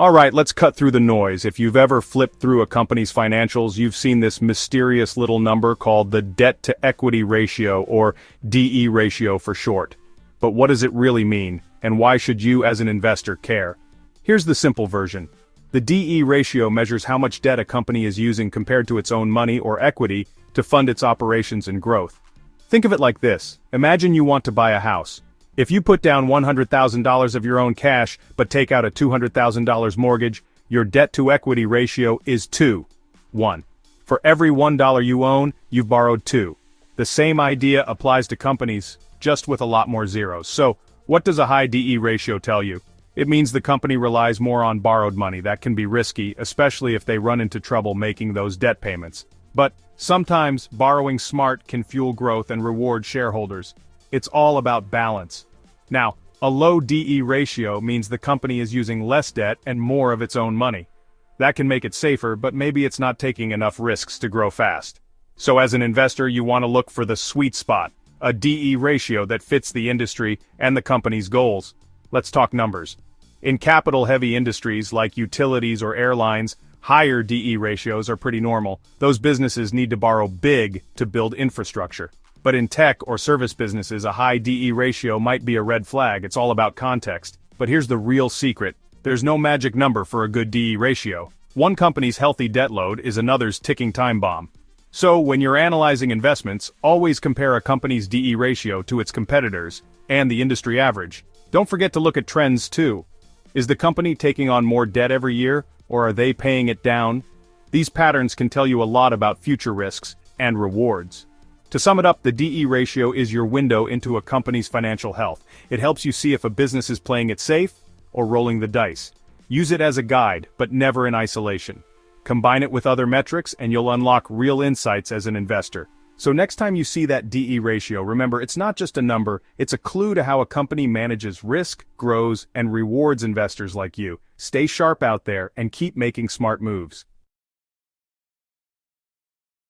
Alright, let's cut through the noise. If you've ever flipped through a company's financials, you've seen this mysterious little number called the debt-to-equity ratio, or DE ratio for short. But what does it really mean, and why should you as an investor care? Here's the simple version. The DE ratio measures how much debt a company is using compared to its own money or equity to fund its operations and growth. Think of it like this. Imagine you want to buy a house. If you put down $100,000 of your own cash, but take out a $200,000 mortgage, your debt-to-equity ratio is 2:1. For every $1 you own, you've borrowed 2. The same idea applies to companies, just with a lot more zeros. So, what does a high DE ratio tell you? It means the company relies more on borrowed money. That can be risky, especially if they run into trouble making those debt payments. But sometimes, borrowing smart can fuel growth and reward shareholders. It's all about balance. Now, a low DE ratio means the company is using less debt and more of its own money. That can make it safer, but maybe it's not taking enough risks to grow fast. So as an investor, you want to look for the sweet spot, a DE ratio that fits the industry and the company's goals. Let's talk numbers. In capital-heavy industries like utilities or airlines, higher DE ratios are pretty normal. Those businesses need to borrow big to build infrastructure. But in tech or service businesses, a high DE ratio might be a red flag. It's all about context. But here's the real secret. There's no magic number for a good DE ratio. One company's healthy debt load is another's ticking time bomb. So when you're analyzing investments, always compare a company's DE ratio to its competitors and the industry average. Don't forget to look at trends too. Is the company taking on more debt every year, or are they paying it down? These patterns can tell you a lot about future risks and rewards. To sum it up, the DE ratio is your window into a company's financial health. It helps you see if a business is playing it safe or rolling the dice. Use it as a guide, but never in isolation. Combine it with other metrics and you'll unlock real insights as an investor. So next time you see that DE ratio, remember it's not just a number, it's a clue to how a company manages risk, grows, and rewards investors like you. Stay sharp out there and keep making smart moves.